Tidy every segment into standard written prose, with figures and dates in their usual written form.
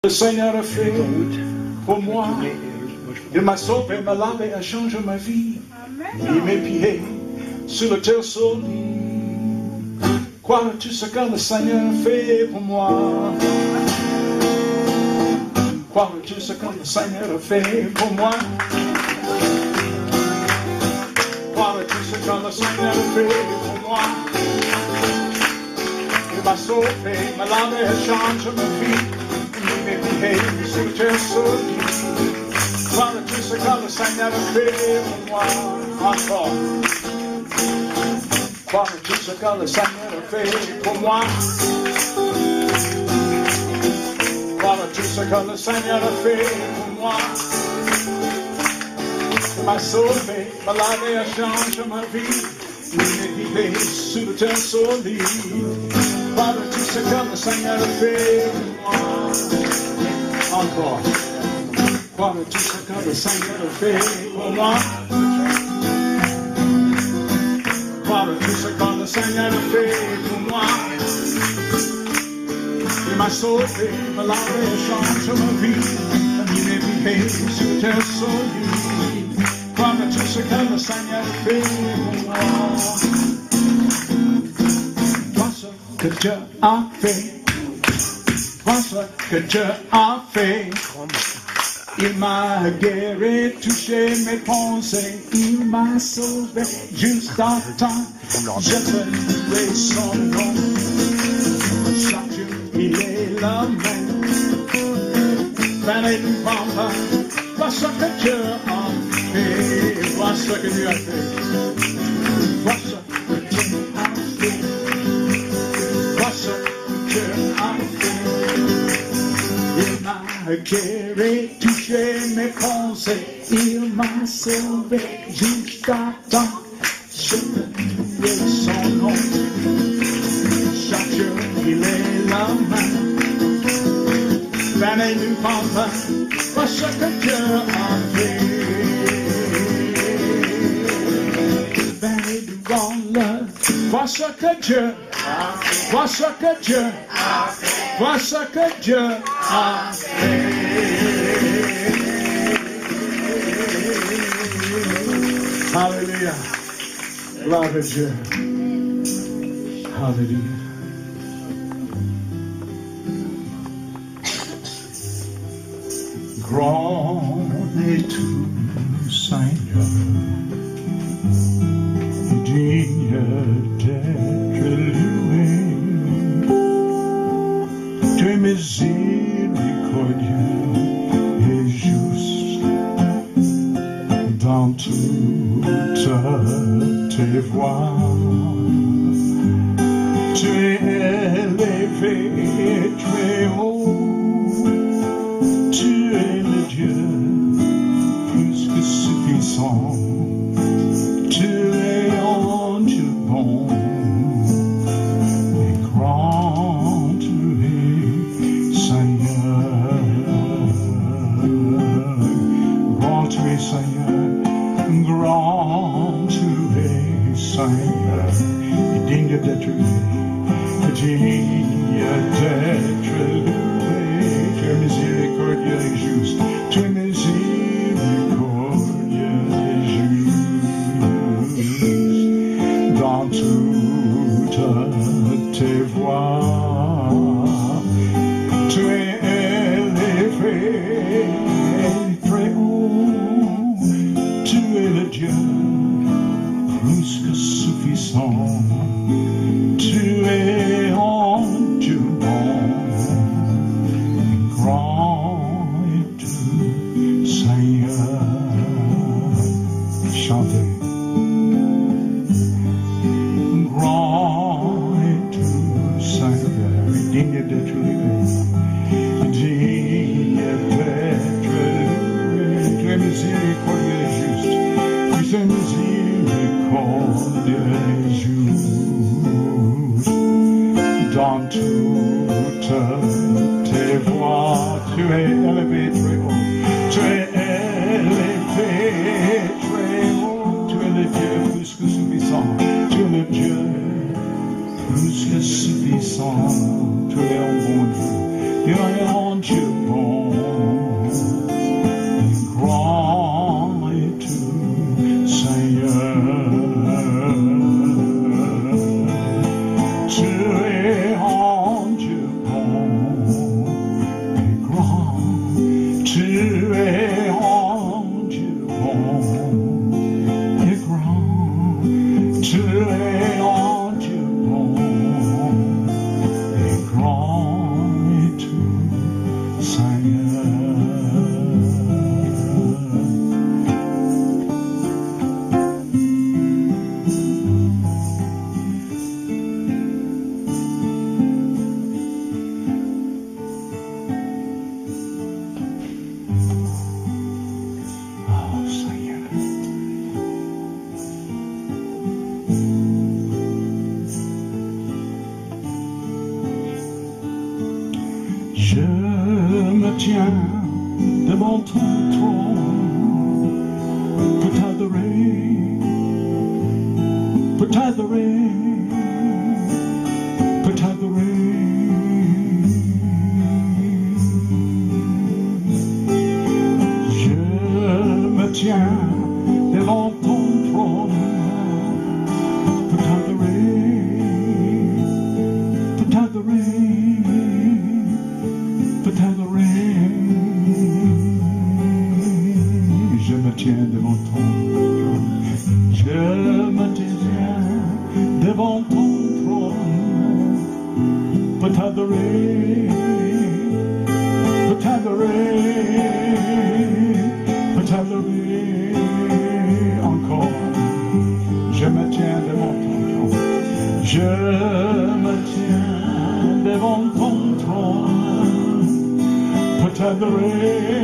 Le Seigneur a fait pour moi. Il m'a sauvé, m'a lavé, a changé ma vie. Il mes pieds sur le terre solide. Crois-tu ce que le Seigneur a fait pour moi? Crois-tu ce que le Seigneur a fait pour moi? Crois-tu ce que le Seigneur a fait pour moi? Il m'a sauvé, m'a lavé, a changé ma vie. Mes pieds sur le terre solide. Crois-tu ce que le Seigneur a fait pour moi? Encore. Crois-tu ce que le Seigneur a fait pour moi? Crois-tu ce que le Seigneur a fait pour moi? Il m'a sauvé, m'a lavé, a changé ma vie. Il m'a guidé sur le terre solide. Crois-tu ce que le Seigneur a fait pour moi? Encore. Crois-tu ce que le Seigneur a fait pour moi? Crois-tu ce que le Seigneur a fait pour moi? Il m'a sauvé, m'a lavé, changé ma vie. Il m'a guidé sur le terre solide. Crois-tu ce que le Seigneur a fait pour moi? Vois ce que Dieu a fait. Vois ce que Dieu a fait. Il m'a guéri, touché mes pensées, il m'a sauvé juste à temps. Je louerai son nom, chaque jour il est le même. Venez nous prendre, vois ce que Dieu a fait, vois ce que Dieu a fait. Vois ce que Dieu a fait, vois ce que Dieu a fait. Il m'a guéri, touché mes pensées, il m'a sauvé juste à temps. Je louerai son nom, chaque jour il est la main. Venez nous prendre, vois ce que Dieu a fait. Venez nous rendre, vois ce que Dieu a fait. Vois ce que Dieu a fait. Vois ce que Dieu a fait. Alléluia. Gloire à Dieu. Alléluia. Grand es-tu, Seigneur, digne d'être loué. Tu es miséricordieux et juste dans toutes tes voies. Tu es élevé très haut. Tu es le Dieu plus que suffisant. Tu es en Dieu bon et grand. Tu es Seigneur. Grand tu es Seigneur. Grand tu es Seigneur. Et digne d'être loué. Digne d'être loué. Tu es miséricordieux et juste. Tu es miséricordieux et juste. Dans toutes tes voies, tu es élevé très haut. Tu es le Dieu plus que suffisant. Tu es en Dieu bon. Grand es-tu, Seigneur. Chantez. Grand es-tu, Seigneur, digne d'être loué. Digne d'être loué. Tu es miséricordieux et juste. Tu es miséricordieux et juste. Dans toutes tes voies, tu es élevé très haut. Tu es élevé très haut. Tu es le Dieu plus que suffisant. Tu es le Dieu plus que suffisant. Tu es un bon Dieu. Tu es un Dieu bon. Je me tiens devant ton trône pour t'adorer, pour t'adorer, pour t'adorer. Je me tiens devant ton trône pour t'adorer, pour t'adorer. Je me tiens devant ton trône. Je me tiens devant ton trône pour t'adorer, pour t'adorer, pour t'adorer encore. Je me tiens devant ton trône. Je me tiens devant ton trône pour t'adorer,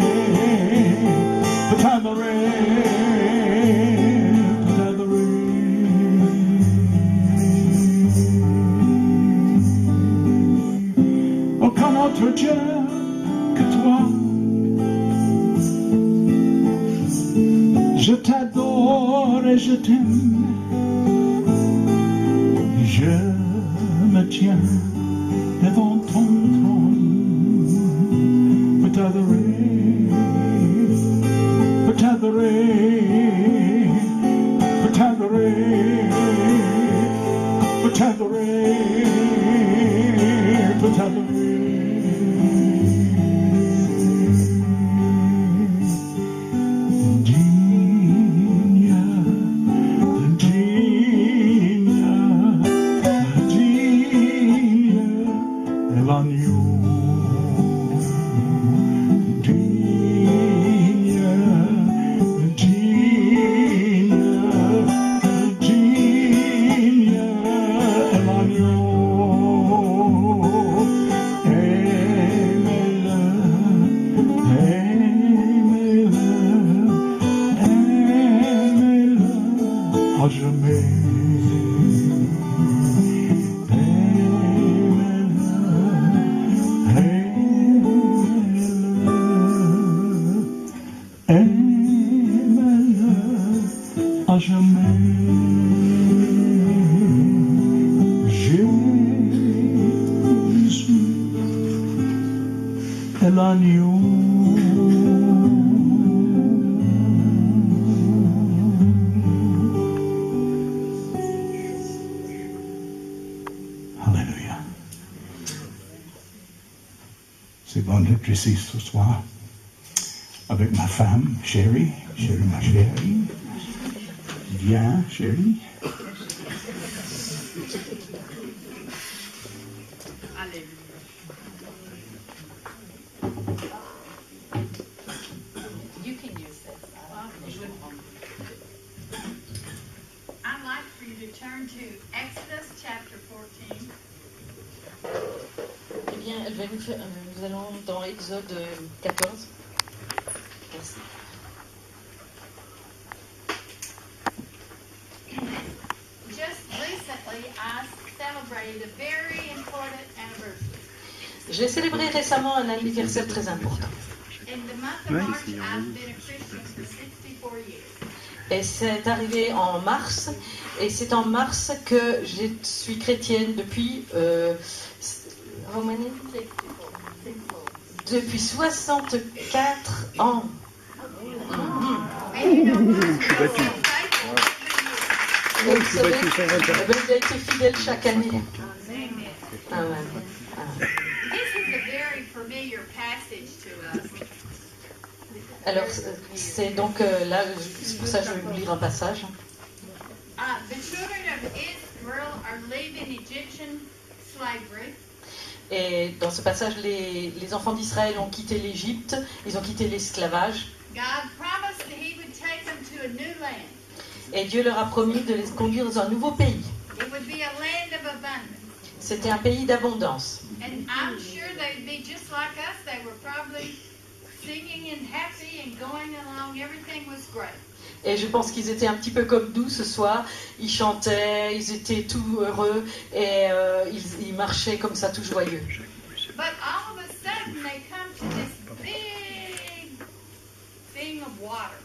pour t'adorer, pour t'adorer. Aucun autre Dieu que toi. Je t'adore et je t'aime. Je me tiens devant ton trône pour t'adorer, pour t'adorer, pour t'adorer, pour t'adorer, pour t'adorer. Alléluia. C'est bon d'être ici ce soir avec ma femme, chérie, ma chérie. Viens, chérie. Nous allons dans Exode 14. Merci. J'ai célébré récemment un anniversaire très important. Et c'est arrivé en mars, et c'est en mars que je suis chrétienne depuis depuis 64 ans. Vous savez, j'ai été fidèle chaque année. Alors, c'est donc là, c'est pour ça que je vais vous lire un passage. Et dans ce passage, les enfants d'Israël ont quitté l'Égypte, ils ont quitté l'esclavage. God promised that He would take them to a new land. Et Dieu leur a promis de les conduire dans un nouveau pays. It would be a land of abundance. C'était un pays d'abondance. And I'm sure they'd be just like us. They were probably singing and happy and going along. Everything was great. Et je pense qu'ils étaient un petit peu comme nous ce soir. Ils chantaient, ils étaient tout heureux et ils marchaient comme ça, tout joyeux. But all of a sudden they come to this big thing of water.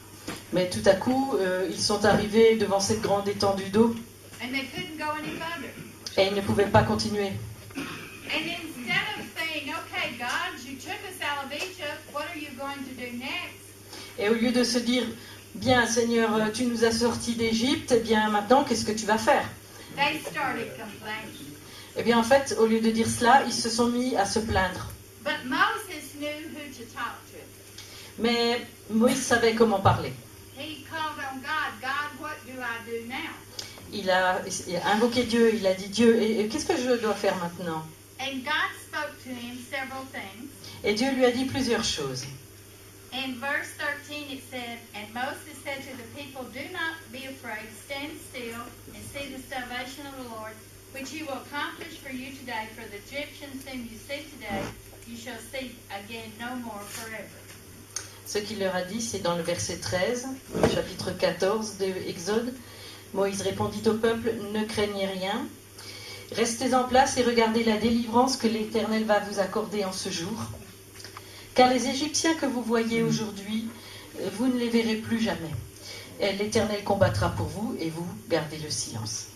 Mais tout à coup, ils sont arrivés devant cette grande étendue d'eau And they couldn't go any further. et ils ne pouvaient pas continuer. And instead of saying, okay, God, you took us out of Egypt, what are you going to do next? Et au lieu de se dire, bien Seigneur, tu nous as sortis d'Égypte, eh bien maintenant, qu'est-ce que tu vas faire? They started complaining. Eh bien en fait, au lieu de dire cela, ils se sont mis à se plaindre. But Moses knew who to talk to. Mais Moïse savait comment parler. He called on God. God, what do I do now? Il a invoqué Dieu, il a dit Dieu, et qu'est-ce que je dois faire maintenant? And God spoke to him several things. Et Dieu lui a dit plusieurs choses. In verse 13 it said, And Moses said to the people, Do not be afraid, stand still and see the salvation of the Lord, which he will accomplish for you today. For the Egyptians whom you see today, you shall see again no more forever. Ce qu'il leur a dit, c'est dans le verset 13, chapitre 14 de Exode. Moïse répondit au peuple, ne craignez rien. Restez en place et regardez la délivrance que l'Éternel va vous accorder en ce jour. Car les Égyptiens que vous voyez aujourd'hui, vous ne les verrez plus jamais. Et l'Éternel combattra pour vous et vous gardez le silence.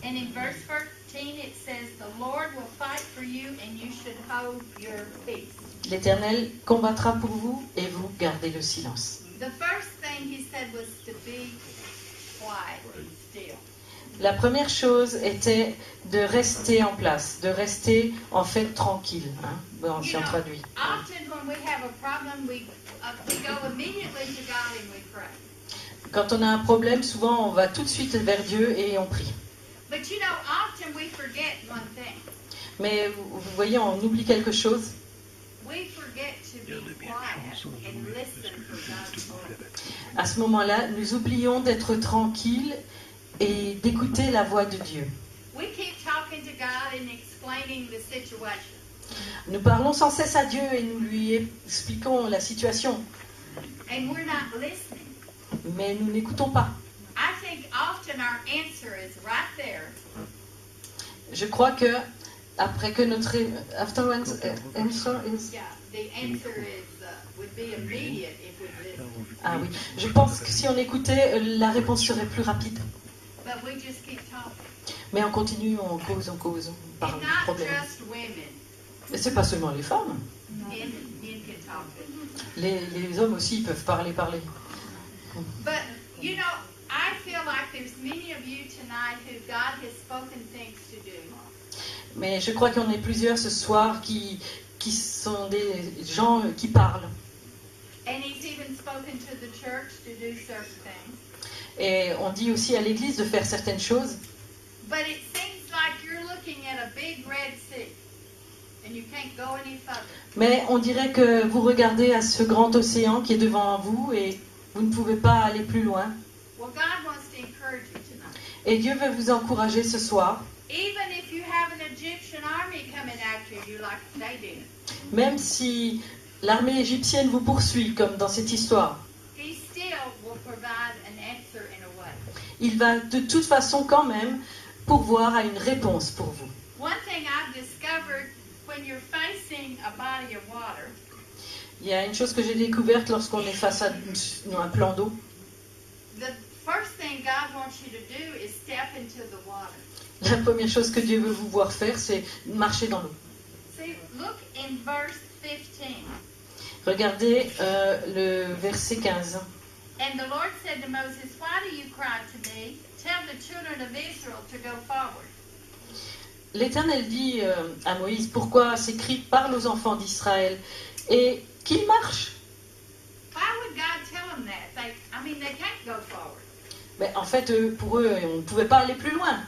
And in verse 14 it says, The Lord will fight for you and you should hold your peace. L'Éternel combattra pour vous et vous gardez le silence. The first thing he said was to be quiet and still. La première chose était de rester en place, de rester en fait tranquille. Bon, si on traduit. Often when we have a problem, we go immediately to God and we pray. Quand on a un problème, souvent on va tout de suite vers Dieu et on prie. But often we forget one thing. Mais vous voyez, on oublie quelque chose. We forget to be quiet and listen for God's voice. À ce moment-là, nous oublions d'être tranquilles et d'écouter la voix de Dieu. We keep talking to God and explaining the situation. Nous parlons sans cesse à Dieu et nous lui expliquons la situation. And we're not listening. Mais nous n'écoutons pas. I think often our answer is right there. Je crois que après que notre answer is Yeah, the answer would be immediate if we listen. ah oui, je pense que si on écoutait, la réponse serait plus rapide. But we just keep talking. Mais on continue, on cause, on parle It's du not problème. just women. Et c'est pas seulement les femmes. Men can talk. Les hommes aussi ils peuvent parler. But, I feel like there's many of you tonight who God has spoken things to do. Mais je crois qu'il y en a plusieurs ce soir qui sont des gens qui parlent. And He's even spoken to the church to do certain things. Et on dit aussi à l'Église de faire certaines choses. But it seems like you're looking at a big red sea. And you can't go any further. Mais on dirait que vous regardez à ce grand océan qui est devant vous et vous ne pouvez pas aller plus loin. Well, God wants to encourage you tonight. Et Dieu veut vous encourager ce soir. Even if you have an Egyptian army coming after you like they did, Même si l'armée égyptienne vous poursuit comme dans cette histoire, He still will provide an answer in a way. il va de toute façon quand même pourvoir à une réponse pour vous. One thing I've discovered when you're facing a body of water, Il y a une chose que j'ai découverte lorsqu'on est face à un plan d'eau. the first thing God wants you to do is step into the water. La première chose que Dieu veut vous voir faire, c'est marcher dans l'eau. See, look in verse 15. Regardez le verset 15. And the Lord said to Moses, Why do you cry to me? Tell the children of Israel to go forward. L'Éternel dit à Moïse, pourquoi s'écrit parle aux enfants d'Israël et qu'ils marchent. Why would God tell them that? They can't go forward. Mais en fait, pour eux, on ne pouvait pas aller plus loin.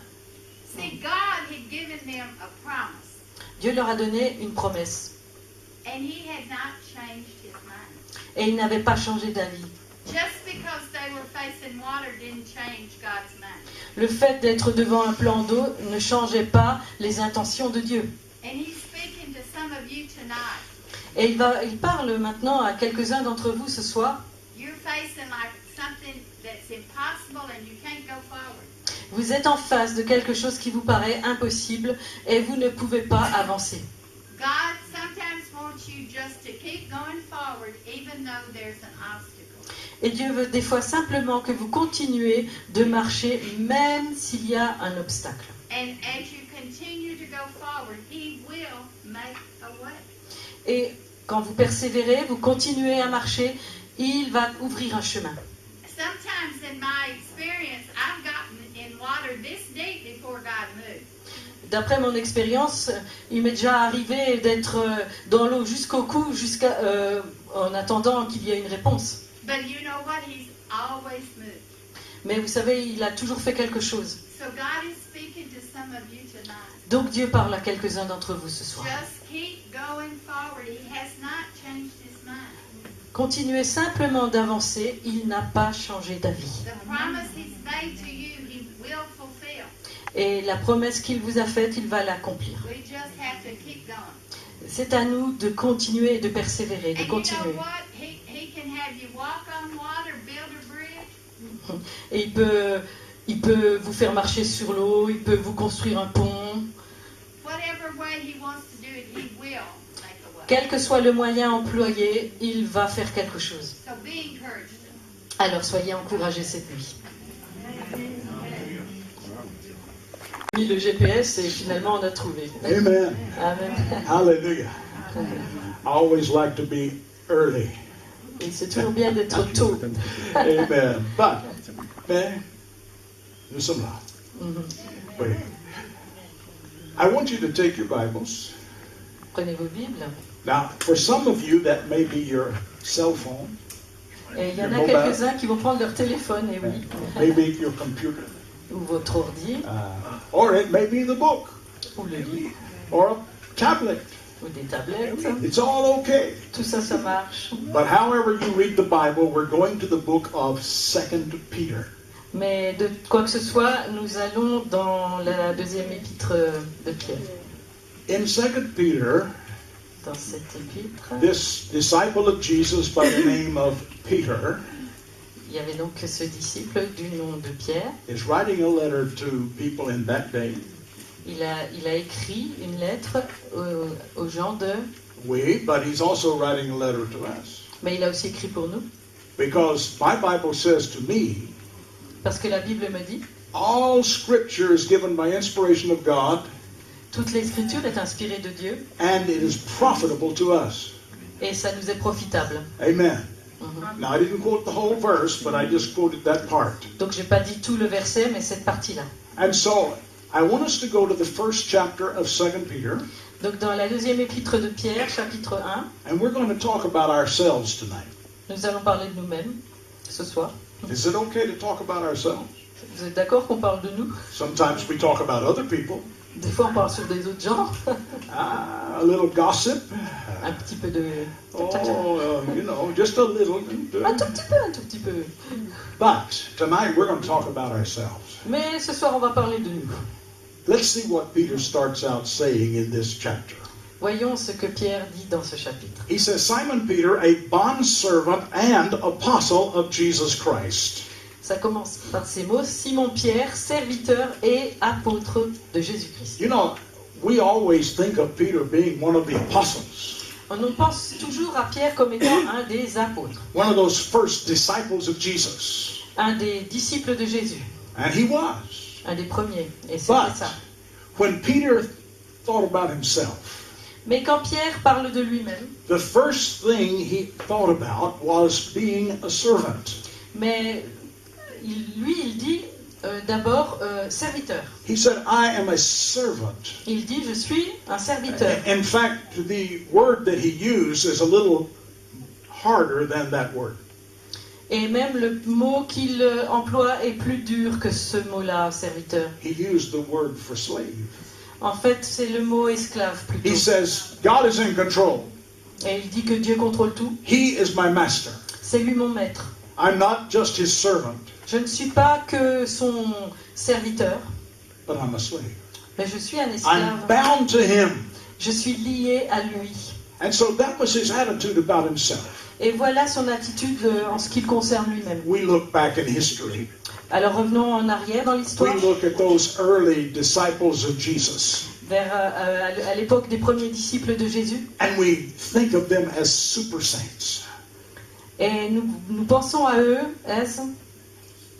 See, God had given them a promise. Dieu leur a donné une promesse. And he had not changed his mind. Et ils n'avaient pas changé d'avis. Just because they were facing water didn't change God's mind. Le fait d'être devant un plan d'eau ne changeait pas les intentions de Dieu. And he's speaking to some of you tonight. Et il parle maintenant à quelques-uns d'entre vous ce soir. You're facing like something that's impossible and you can't go forward. Vous êtes en face de quelque chose qui vous paraît impossible et vous ne pouvez pas avancer. God sometimes wants you just to keep going forward even though there's an obstacle. Et Dieu veut des fois simplement que vous continuez de marcher même s'il y a un obstacle. And as you continue to go forward, he will make a way. Et quand vous persévérez, vous continuez à marcher, il va ouvrir un chemin. Sometimes in my experience, I've gotten in water this deep before God moved. D'après mon expérience, il m'est déjà arrivé d'être dans l'eau jusqu'au cou, en attendant qu'il y ait une réponse. But you know what? He's always moved. Mais vous savez, il a toujours fait quelque chose. So God is speaking to some of you tonight. Donc Dieu parle à quelques-uns d'entre vous ce soir. Just keep going forward. He has not changed his mind. Continuez simplement d'avancer, il n'a pas changé d'avis. The promise he's made to you, he will fulfill. Et la promesse qu'il vous a faite, il va l'accomplir. We just have to keep going. C'est à nous de continuer et de persévérer, de And you know continuer. what? He can have you walk on water, build a bridge. Et il peut vous faire marcher sur l'eau, il peut vous construire un pont. Whatever way he wants to do it, he will make a way. Quel que soit le moyen employé, il va faire quelque chose. So be encouraged. Alors soyez encouragés cette nuit. Mis le GPS et finalement on a trouvé. Amen. Amen. Hallelujah. I always like to be early. Et c'est toujours bien d'être tôt. Amen. But, mais, nous sommes là. Mhm. Oui. I want you to take your Bibles. Prenez vos Bibles. Now, for some of you, that may be your cell phone, Et il y en a quelques-uns qui vont prendre leur téléphone, et oui, maybe your computer, ou votre ordi, or it may be the book, ou le livre, or a tablet. ou des tablettes. It's all okay. Tout ça, ça marche. But however you read the Bible, we're going to the book of 2 Peter. Mais de quoi que ce soit, nous allons dans la deuxième épître de Pierre. In 2 Peter, Dans cette épître, this disciple of Jesus by the name of Peter il y avait donc ce disciple du nom de Pierre. is writing a letter to people in that day. Il a écrit une lettre aux gens But he's also writing a letter to us. mais il a aussi écrit pour nous, Because my Bible says to me, parce que la Bible me dit, all scripture is given by inspiration of God, toute l'écriture est inspirée de Dieu and it is profitable to us. et ça nous est profitable. Amen. Mhm. Now, I didn't quote the whole verse, but I just quoted that part. Donc j'ai pas dit tout le verset, mais cette partie-là. And so, I want us to go to the first chapter of 2 Peter, Donc dans la deuxième épître de Pierre, chapitre 1, and we're going to talk about ourselves tonight. nous allons parler de nous-mêmes ce soir. Is it okay to talk about ourselves? Vous êtes d'accord qu'on parle de nous? Sometimes we talk about other people. Des fois on parle sur des autres gens. A little gossip. Un petit peu de... Just a little. Un tout petit peu. But tonight we're going to talk about ourselves. Mais ce soir on va parler de nous. Let's see what Peter starts out saying in this chapter. Voyons ce que Pierre dit dans ce chapitre. He says, Simon Peter, a bondservant and apostle of Jesus Christ. Ça commence par ces mots, Simon Pierre, serviteur et apôtre de Jésus-Christ. You know, we always think of Peter being one of the apostles, On pense toujours à Pierre comme étant un des apôtres, one of those first disciples of Jesus. un des disciples de Jésus, And he was. un des premiers. Et c'était But ça. when Peter thought about himself, Mais quand Pierre parle de lui-même, the first thing he thought about was being a servant. mais il dit d'abord serviteur. He said, I am a servant. Il dit, je suis un serviteur. In fact, the word that he used is a little harder than that word. Et même le mot qu'il emploie est plus dur que ce mot-là, serviteur. He used the word for slave. En fait, c'est le mot esclave plutôt. He says, God is in control. Et il dit que Dieu contrôle tout. He is my master. C'est lui mon maître. I'm not just his servant, Je ne suis pas que son serviteur, but I'm a slave. mais je suis un I'm esclave. bound to him. Je suis lié à lui. And so that was his attitude about himself. Et voilà son attitude en ce qui le concerne lui-même. We look back in history. Alors revenons en arrière dans l'histoire, We look at those early disciples of Jesus. à l'époque des premiers disciples de Jésus. And we think of them as super saints. Et nous pensons à eux as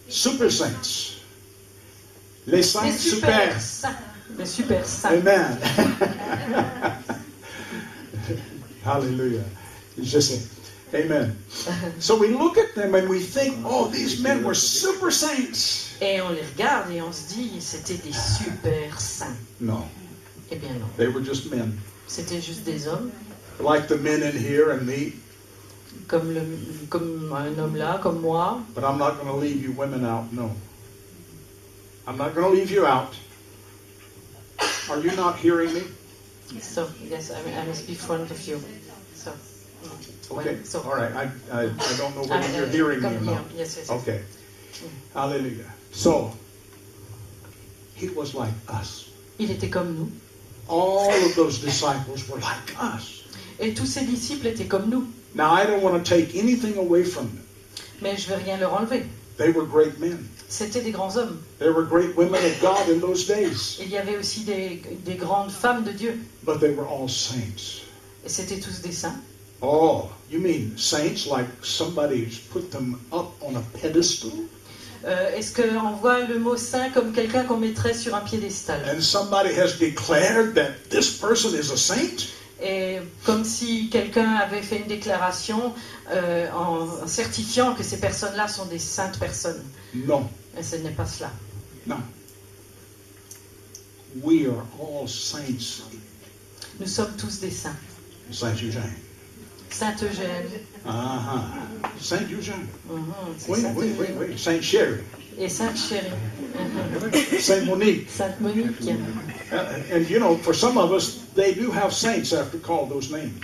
Super saints. Les saints les super super. saints. Les super saints. Amen. Hallelujah. Je sais. Amen. So we look at them and we think, oh, these men were super saints. Et on les regarde et on se dit, c'était des super saints. No, Eh bien non, they were just men. c'était juste des hommes, Like the men in here and me. comme un homme là, comme moi. But I'm not going to leave you women out. No. I'm not going to leave you out. Are you not hearing me? So, yes, I must be front of you. So, Okay. so, All right. I don't know whether you're hearing me or come here. not. Yes, yes, yes. Okay. Hallelujah. So, he was like us. Il était comme nous. All of those disciples were like us. Et tous ses disciples étaient comme nous. Now, I don't want to take anything away from them. Mais je ne vais rien leur enlever. They were great men. C'était des grands hommes. They were great women of God in those days. Il y avait aussi des grandes femmes de Dieu. But they were all saints. Et c'était tous des saints. Oh, you mean saints like somebody's put them up on a pedestal? Est-ce qu'on voit le mot saint comme quelqu'un qu'on mettrait sur un piédestal? And somebody has declared that this person is a saint? Et comme si quelqu'un avait fait une déclaration en certifiant que ces personnes-là sont des saintes personnes. No, Et ce n'est pas cela. no. We are all saints. Nous sommes tous des saints. Saint Eugène. Saint Eugène. Saint Eugène. C'est Oui, Saint oui, oui, Eugène. oui. Saint Sherry. Et Sainte Chérie. Saint Monique. Sainte Monique. And you know, for some of us, they do have saints after called those names.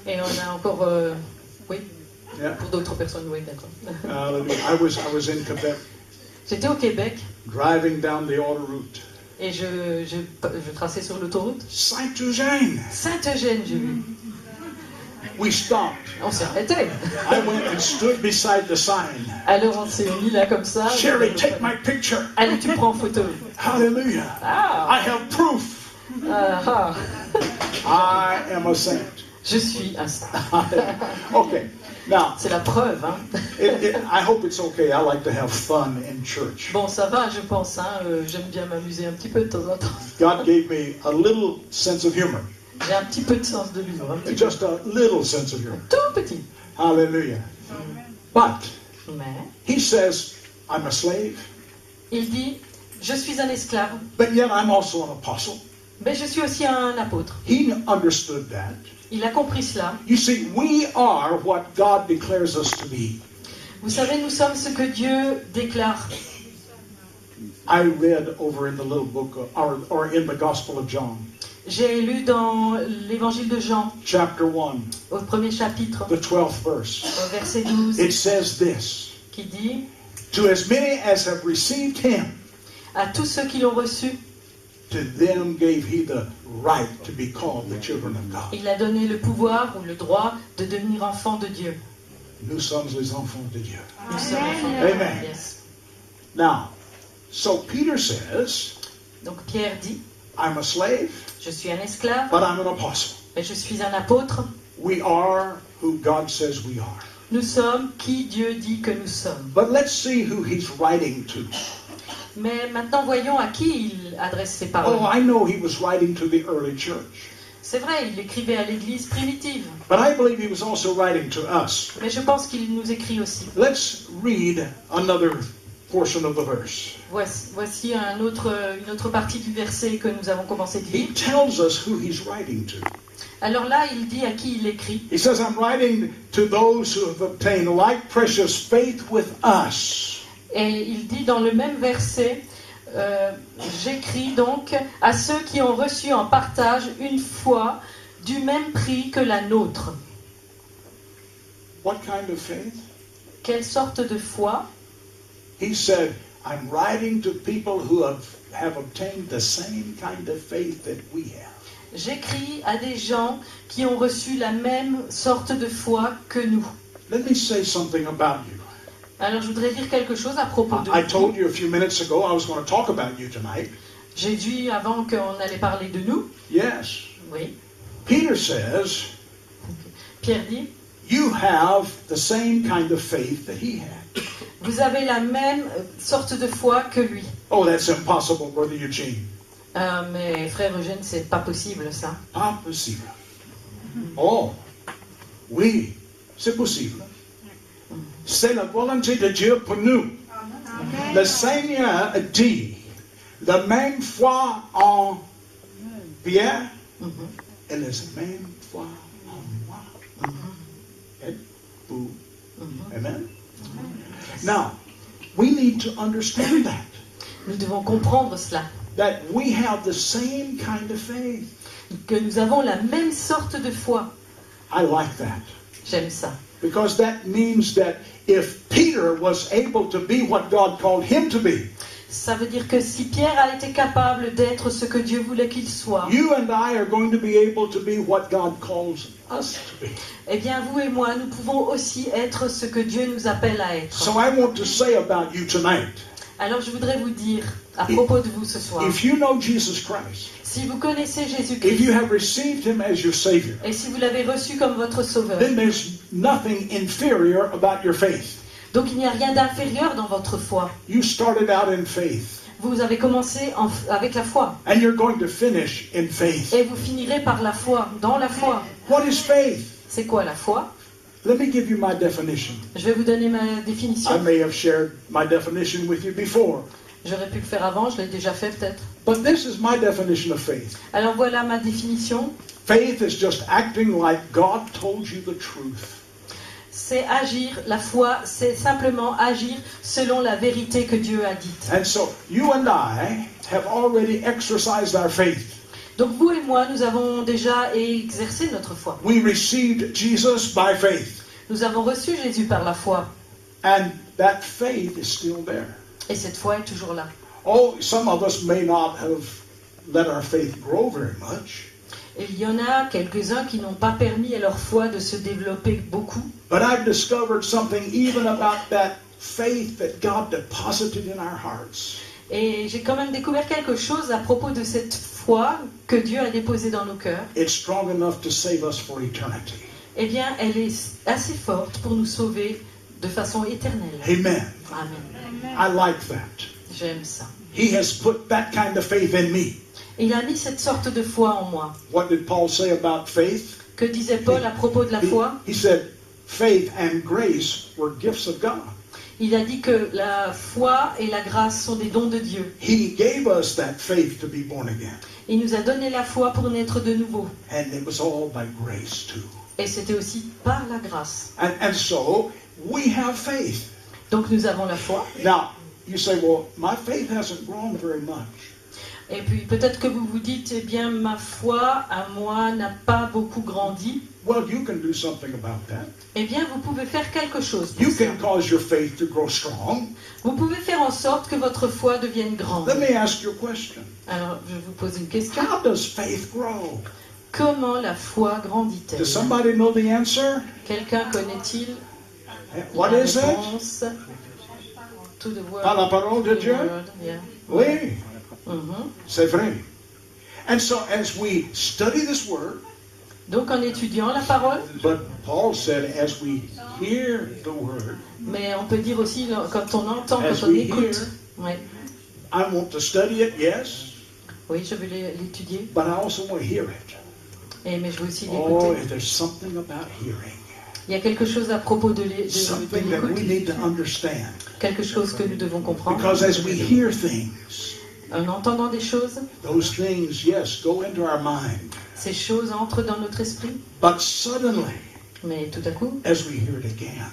Et on a encore, oui, Yeah. pour d'autres personnes, oui, d'accord. Hallelujah. I was in Quebec, J'étais au Québec driving down the autoroute. et je traçais sur l'autoroute. Saint Eugène. Saint Eugène, j'ai vu. We stopped. On s'est arrêté. I went and stood beside the sign. Alors on s'est mis là comme ça. Sherry, take my picture. Allez, tu prends en photo. Hallelujah. Ah, I have proof. ah, I am a saint. je suis un saint. Okay. Now, C'est la preuve, hein. I hope it's okay. I like to have fun in church. Bon, ça va, je pense, hein. J'aime bien m'amuser un petit peu de temps en temps. God gave me a little sense of humor. J'ai un petit peu de sens de l'humour, un petit peu. Just a little sense of humor. Tout petit. Hallelujah. But Mais he says, I'm a slave, il dit, je suis un esclave, but yet I'm also an apostle. mais je suis aussi un apôtre. He understood that. Il a compris cela. You see, we are what God declares us to be. Vous savez, nous sommes ce que Dieu déclare. I read over in the little book, or in the Gospel of John, J'ai lu dans l'évangile de Jean, chapter 1, au premier chapitre, the 12th verse. au verset 12, It says this, qui dit, to as many as have received him, à tous ceux qui l'ont reçu, to them gave he the right to be called the children of God. il a donné le pouvoir ou le droit de devenir enfant de Dieu. Nous sommes les enfants de Dieu. Nous sommes enfants de Dieu. Amen. Yes. Now, so Peter says, Donc Pierre dit, I'm a slave, je suis un esclave, but I'm an apostle. mais je suis un apôtre. We are who God says we are. Nous sommes qui Dieu dit que nous sommes. But let's see who he's writing to. Mais maintenant, voyons à qui il adresse ses Oh, paroles. I know he was writing to the early church. C'est vrai, il écrivait à l'église primitive, But I believe he was also writing to us. mais je pense qu'il nous écrit aussi. Let's read another portion of the verse. Voici une autre partie du verset que nous avons commencé de He lire. tells us who he's writing to. Alors là, il dit à qui il écrit. He says, I'm writing to those who have obtained like precious faith with us. Et il dit dans le même verset, j'écris donc à ceux qui ont reçu en partage une foi du même prix que la nôtre. What kind of faith? Quelle sorte de foi? He said, I'm writing to people who have obtained the same kind of faith that we have. J'écris à des gens qui ont reçu la même sorte de foi que nous. Let me say something about you. Alors je voudrais dire quelque chose à propos de I vous. told you a few minutes ago I was going to talk about you tonight. J'ai dit avant qu'on allait parler de nous. Yes. Oui. Peter says, Pierre dit, you have the same kind of faith that he had. vous avez la même sorte de foi que lui. Oh, that's impossible, Brother Eugene. Mais frère Eugène, c'est pas possible ça. Pas possible. Oh, oui, c'est possible. C'est la volonté de Dieu pour nous. Le Seigneur dit, la même foi en Pierre et la même foi en moi. Et vous. Amen. Now, we need to understand that. Nous devons comprendre cela. That we have the same kind of faith. Que nous avons la même sorte de foi. I like that. J'aime ça. Because that means that if Peter was able to be what God called him to be, Ça veut dire que si Pierre a été capable d'être ce que Dieu voulait qu'il soit, you and I are going to be able to be what God calls us to be. eh bien vous et moi, nous pouvons aussi être ce que Dieu nous appelle à être. So I want to say about you tonight, Alors je voudrais vous dire à propos de vous ce soir, if you know Jesus Christ, si vous connaissez if Jésus-Christ you have received him as your Savior, et si vous l'avez reçu comme votre sauveur, then there's nothing inferior about your faith. donc il n'y a rien d'inférieur dans votre foi. You started out in faith, Vous avez commencé avec la foi and you're going to finish in faith. et vous finirez par la foi, dans la foi. What is faith? C'est quoi la foi? Let me give you my definition. Je vais vous donner ma I définition. may have shared my definition with you before, J'aurais pu le faire avant, je l'ai déjà fait peut-être. but this is my definition of faith. Alors voilà ma définition. Faith is just acting like God told you the truth. C'est agir, la foi, c'est simplement agir selon la vérité que Dieu a dite. And so you and I have already exercised our faith. Donc vous et moi, nous avons déjà exercé notre foi. We received Jesus by faith, Nous avons reçu Jésus par la foi. and that faith is still there. Et cette foi est toujours là. Oh, some of us may not have let our faith grow very much, Et il y en a quelques-uns qui n'ont pas permis à leur foi de se développer beaucoup. but I've discovered something even about that faith that God deposited in our hearts. Et j'ai quand même découvert quelque chose à propos de cette foi que Dieu a déposée dans nos cœurs. It's strong enough to save us for eternity. Eh bien, elle est assez forte pour nous sauver de façon éternelle. Amen. Amen. I like that. J'aime ça. He has put that kind of faith in me. Et il a mis cette sorte de foi en moi. What did Paul say about faith? Que disait Paul à propos de la foi? He said, faith and grace were gifts of God. Il a dit que la foi et la grâce sont des dons de Dieu. He gave us that faith to be born again. Il nous a donné la foi pour naître de nouveau. And it was all by grace too. Et c'était aussi par la grâce. And so we have faith. Donc nous avons la foi. Now, you say, well, my faith hasn't grown very much. Et puis peut-être que vous vous dites, eh bien ma foi à moi n'a pas beaucoup grandi. Well, you can do something about that. Eh bien vous pouvez faire quelque chose pour You ça. can cause your faith to grow strong. Vous pouvez faire en sorte que votre foi devienne grande. Let me ask you a question. Alors je vous pose une question. How does faith grow? Comment la foi grandit-elle? Does somebody know the answer? Quelqu'un connaît-il What la is it? réponse? To the word. Par la parole de To the Dieu? word, yeah. Oui, Mhm. c'est vrai. And so as we study this word, Donc en étudiant la parole, but Paul said as we hear the word, mais on peut dire aussi quand on entend, As quand on we écoute. hear. Ouais. I want to study it, yes, Oui, je vais l'étudier, but I also want to hear it. mais je veux aussi Oh, l'écouter. there's something about hearing. Il y a quelque chose à propos de Something that we l'écoute, need to understand. quelque chose que nous devons comprendre. Because as we hear things, En entendant des choses, those things, yes, go into our mind. ces choses entrent dans notre esprit, But suddenly, mais tout à coup, as we hear it again,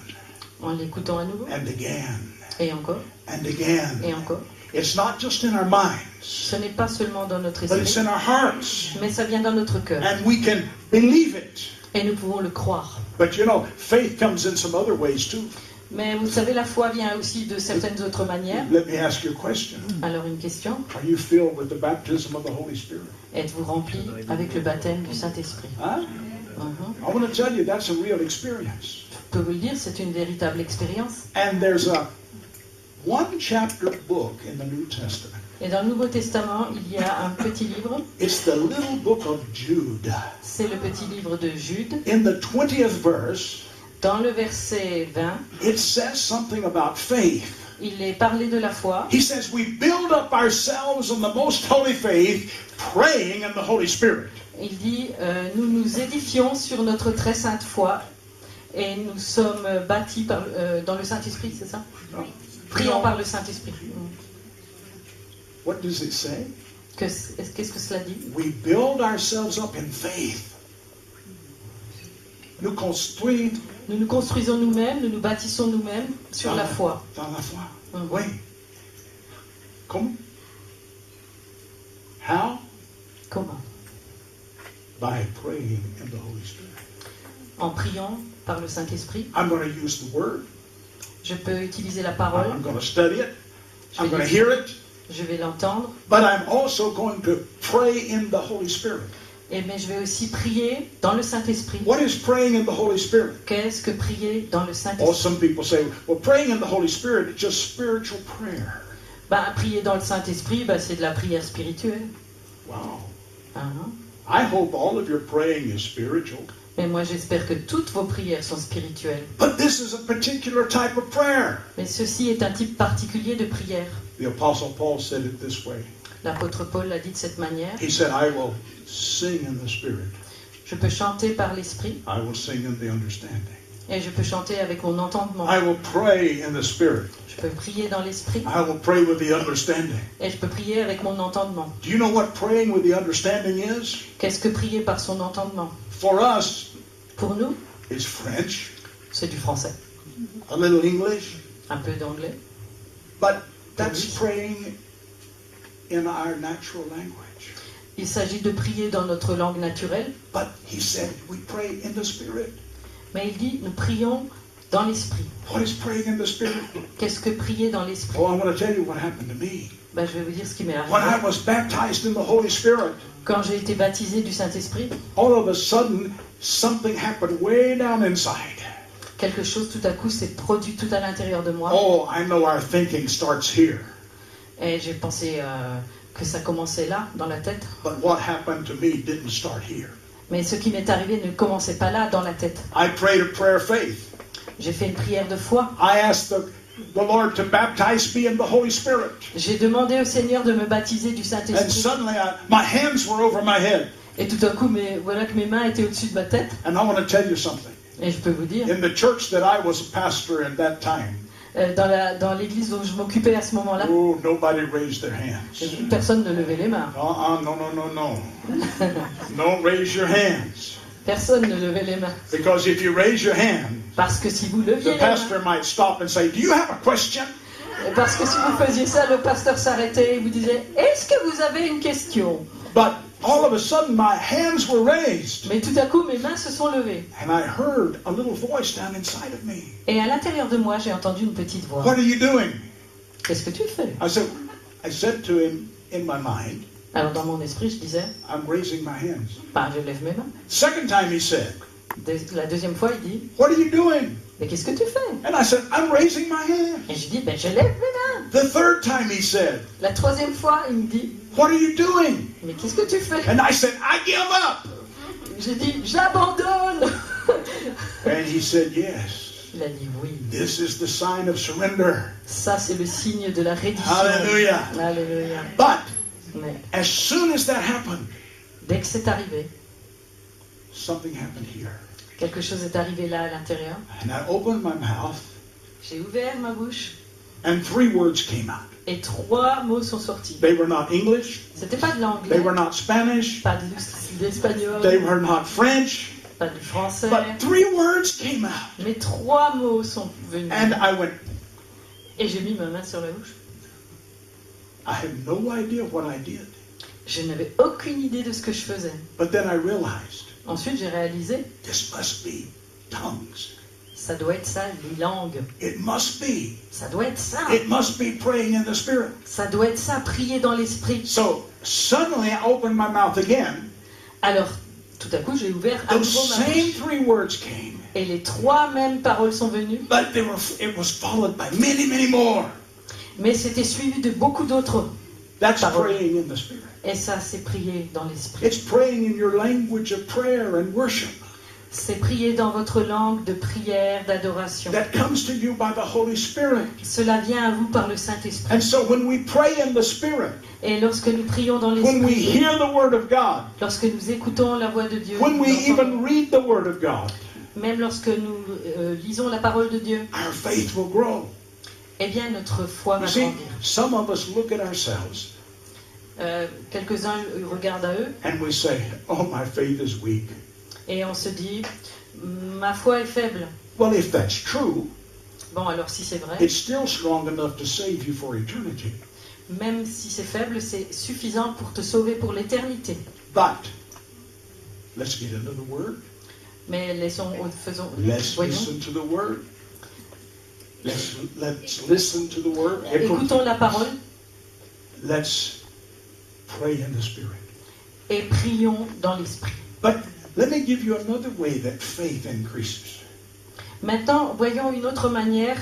en l'écoutant à nouveau, and again, et encore, and again, et encore, It's not just in our minds, Ce n'est pas seulement dans notre but it's esprit, in our hearts. mais ça vient dans notre cœur. And we can believe it. Et nous pouvons le croire. But you know, faith comes in some other ways too. Mais vous savez, la foi vient aussi de certaines autres manières. Let me ask you a question. Alors une question, Are you filled with the baptism of the Holy Spirit? êtes-vous rempli avec le baptême du Saint-Esprit? Huh? Mhm. I want to tell you that's a real experience. Je peux vous le dire, c'est une véritable expérience. And there's a one chapter book in the New Testament. Et dans le Nouveau Testament, il y a un petit livre, It's the little book of Jude. c'est le petit livre de Jude. In the 20th verse, Dans le verset 20, it says something about faith. il est parlé de la foi. He says, we build up ourselves in the most holy faith, praying in the Holy Spirit. Il dit, nous nous édifions sur notre très sainte foi et nous sommes bâtis dans le Saint-Esprit, c'est ça? Prions par le Saint-Esprit. What does it say? Qu'est-ce que cela dit? We build ourselves up in faith. Nous construisons Nous nous construisons nous-mêmes, nous nous bâtissons nous-mêmes sur la foi. dans la foi. Mhm. Oui. Comment? How? Comment? By praying in the Holy Spirit. En priant par le Saint-Esprit. I'm going to use the word. Je peux utiliser la parole, I'm going to study it. Je I'm vais going to l'étudier. hear it. je vais l'entendre, But I'm also going to pray in the Holy Spirit. mais je vais aussi prier dans le Saint-Esprit. What is praying in the Holy Spirit? Qu'est-ce que prier dans le Oh, Saint-Esprit? some people say, well, praying in the Holy Spirit is just spiritual prayer. Prier dans le Saint-Esprit, c'est de la prière spirituelle. Wow. Hein? I hope all of your praying is spiritual. Mais moi, j'espère que toutes vos prières sont spirituelles. But this is a particular type of prayer. Mais ceci est un type particulier de prière. The Apostle Paul said it this way. L'apôtre Paul l'a dit de cette manière. He said, I will sing in the Spirit. Je peux chanter par l'Esprit I will sing in the understanding. et je peux chanter avec mon entendement. I will pray in the Spirit. Je peux prier dans l'Esprit I will pray with the understanding. et je peux prier avec mon entendement. Do you know what praying with the understanding is? Qu'est-ce que prier par son entendement? For us, Pour nous, it's French, c'est du français, a little English, un peu d'anglais. but that's praying in our natural language. Il s'agit de prier dans notre langue naturelle, But he said we pray in the Spirit. mais il dit nous prions dans l'Esprit. What is praying in the Spirit? Qu'est-ce que prier dans l'Esprit? Oh, I'm going to tell you what happened to me. Je vais vous dire ce qui m'est When I arrivé. was baptized in the Holy Spirit, Quand j'ai été baptisé du Saint-Esprit, all of a sudden, something happened way down inside. quelque chose tout à coup s'est produit tout à l'intérieur de moi. Oh, I know our thinking starts here. Et j'ai pensé que ça commençait là, dans la tête. But what happened to me didn't start here. Mais ce qui m'est arrivé ne commençait pas là, dans la tête. I prayed a prayer of faith. J'ai fait une prière de foi. I asked the Lord to baptize me in the Holy Spirit. J'ai demandé au Seigneur de me baptiser du And Saint-Esprit. suddenly, my hands were over my head. Et tout à coup, voilà que mes mains étaient au-dessus de ma tête. And I want to tell you something. Et je peux vous dire, In the church that I was a pastor in that time, dans l'église dont je m'occupais à ce moment-là, oh, nobody raised their hands. personne ne levait les mains. No. Don't raise your hands. Personne ne levait les mains. Because if you raise your hand, Parce que si vous leviez the les mains, pastor might stop and say, do you have a question? parce que si vous faisiez ça, le pasteur s'arrêtait et vous disait « Est-ce que vous avez une question ?» But all of a sudden, my hands were raised. Mais tout à coup, mes mains se sont levées. And I heard a little voice down inside of me. Et à l'intérieur de moi, j'ai entendu une petite voix. What are you doing? « Qu'est-ce que tu fais ?» I said to him in my mind, Alors dans mon esprit, je disais I'm raising my hands. « Je lève mes mains. Second time he said, » La deuxième fois, il dit what are you doing? « Mais qu'est-ce que tu fais ?» And I said, I'm raising my hands. Et je dis « Je lève mes mains. The third time he said, » La troisième fois, il me dit what are you doing? « Mais qu'est-ce que tu fais ?» And I said, I give up. J'ai dit « J'abandonne. » And he said, yes. Il a dit « Oui. This is the sign of surrender. Ça, c'est le signe de la reddition. » Hallelujah. Alléluia. But Mais as soon as that happened, dès que c'est arrivé, something happened here. quelque chose est arrivé là à l'intérieur. And I opened my mouth, J'ai ouvert ma bouche and 3 words came out. et 3 mots sont sortis. They were not English. C'était pas de They l'anglais, were not Spanish. pas de l'espagnol, They were not French. pas du français, But 3 words came out. mais 3 mots sont venus. And I went, Et j'ai mis ma main sur la bouche. I have no idea what I did. Je n'avais aucune idée de ce que je faisais. But then I realized Ensuite, j'ai réalisé, this must be tongues. ça doit être ça, les langues. It must be. Ça doit être ça. It must be praying in the Spirit. Ça doit être ça, prier dans l'esprit. So suddenly I opened my mouth again. Alors, tout à coup, j'ai ouvert à Those nouveau ma same bouche. 3 words came. Et les 3 mêmes paroles sont venues. But it was followed by many, many more. Mais c'était suivi de beaucoup d'autres. That's Paroles. praying in the Spirit. Et ça, c'est prier dans l'esprit. It's praying in your language of prayer and worship C'est prier dans votre langue de prière, d'adoration. that comes to you by the Holy Spirit. Cela vient à vous par le Saint-Esprit. And so when we pray in the Spirit, Et lorsque nous prions dans when we l'esprit, hear the Word of God, lorsque nous écoutons la voix de Dieu, when we nous entendons- even read the Word of God, même lorsque nous lisons la parole de Dieu, our faith will grow. eh bien notre foi You va see, grandir. some of us look at ourselves Quelques-uns regardent à eux and we say, oh, my faith is weak. et on se dit, ma foi est faible. Well, if that's true, Bon, alors si c'est vrai, it's still strong enough to save you for eternity. même si c'est faible, c'est suffisant pour te sauver pour l'éternité. But, let's get into the Word. Mais faisons, Let's voyons, listen to the Word. Let's listen to the Word. écoutons la parole Let's pray in the Spirit. et prions dans l'esprit. But let me give you another way that faith increases. Maintenant, voyons une autre manière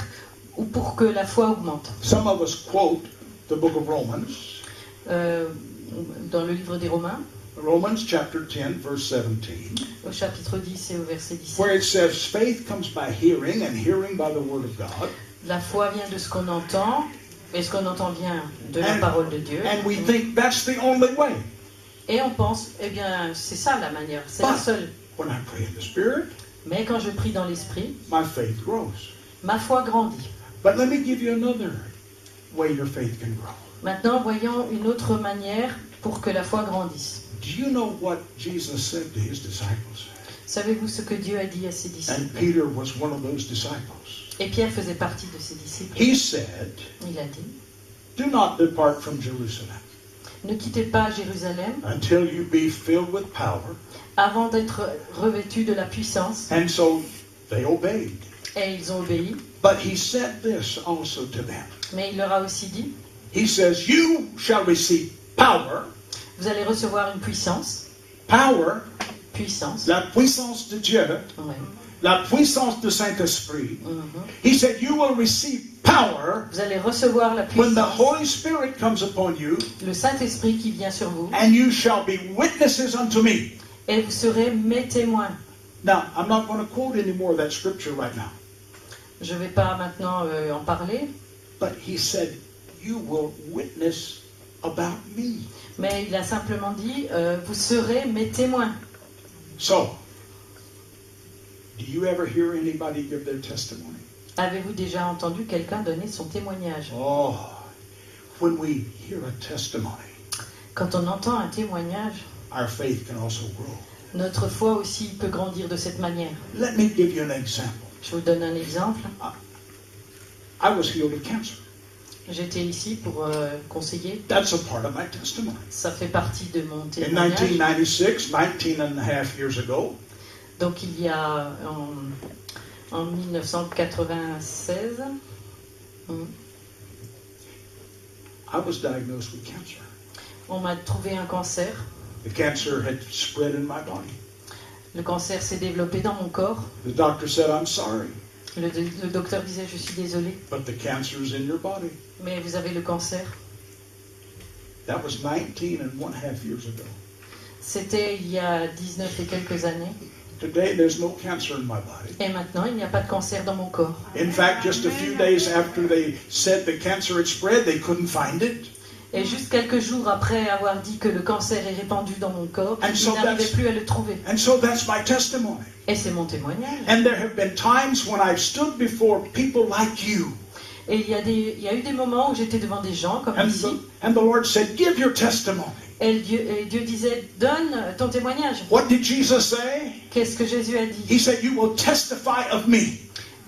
pour que la foi augmente. Some of us quote the book of Romans, Dans le livre des Romains, Romans chapter 10, verse 17, au chapitre 10 et au verset 17, where it says, faith comes by hearing, and hearing by the Word of God. la foi vient de ce qu'on entend, et ce qu'on entend vient de la And- parole de Dieu. And we think that's the only way. Et on pense, eh bien, c'est ça la manière, c'est la But seule. when I pray in the Spirit, Mais quand je prie dans l'esprit, my faith grows. ma foi grandit. But let me give you another way your faith can grow. Maintenant, voyons une autre manière pour que la foi grandisse. Do you know what Jesus said to his disciples? Savez-vous ce que Dieu a dit à ses And disciples? Peter was one of those disciples. Et Pierre faisait partie de ses disciples. He said, Il a dit, do not depart from Jerusalem ne quittez pas Jérusalem until you be filled with power. avant d'être revêtus de la puissance. And so they obeyed. Et ils ont obéi. But he said this also to them. Mais il leur a aussi dit, He says, you shall receive power. vous allez recevoir une puissance. Power, Puissance. la puissance de Dieu, Ouais. la puissance du Saint-Esprit. Mhm. He said, you will receive power Vous allez recevoir la when the puissance, Holy Spirit comes upon you, le Saint-Esprit qui vient sur vous, and you shall be witnesses unto me. et vous serez mes témoins. Now, I'm not going to quote any more of that scripture right now. Je ne vais pas maintenant en parler, But he said, you will witness about me. mais il a simplement dit, vous serez mes témoins. So, do you ever hear anybody give their testimony? Avez-vous déjà entendu quelqu'un donner son témoignage? Oh, when we hear a testimony, Quand on entend un témoignage, our faith can also grow. notre foi aussi peut grandir de cette manière. Let me give you an example. Je vous donne un exemple. I was healed of cancer. J'étais ici pour conseiller. That's a part of my testimony. Ça fait partie de mon In témoignage. 1996, 19 and a half years ago, Donc il y a en 1996, I was diagnosed with cancer. on m'a trouvé un cancer. The cancer had spread in my body. Le cancer s'est développé dans mon corps. The doctor said, I'm sorry, Le docteur disait, je suis désolé, but the cancer is in your body. mais vous avez le cancer. That was 19 and one half years ago. C'était il y a 19 et quelques années. Today, there's no cancer in my body. Et maintenant, il n'y a pas de cancer dans mon corps. In fact, just a few days after they said the cancer had spread, they couldn't find it. Et juste quelques jours après avoir dit que le cancer est répandu dans mon corps, And so ils n'arrivaient that's- plus à le trouver. And so that's my testimony. Et c'est mon témoignage. And there have been times when I've stood before people like you. Et il y a eu des moments où j'étais devant des gens comme And ici, the Lord said, give your testimony. et Dieu disait, donne ton témoignage. What did Jesus say? Qu'est-ce que Jésus a dit? He said, you will testify of me.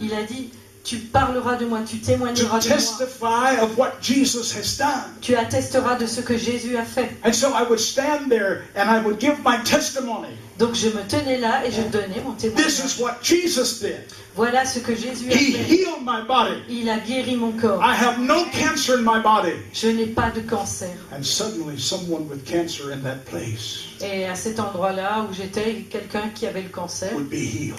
Il a dit, Tu parleras de moi, tu to témoigneras de moi. testify of what Jesus has done. Tu attesteras de ce que Jésus a fait. And so I would stand there and I would give my testimony. Donc je me tenais là et je donnais mon This témoignage. is what Jesus did. Voilà ce que Jésus a He fait. healed my body. Il a guéri mon corps. I have no cancer in my body. Je n'ai pas de cancer. And suddenly someone with cancer in that place Et à cet endroit-là où j'étais, quelqu'un qui avait le cancer would be healed.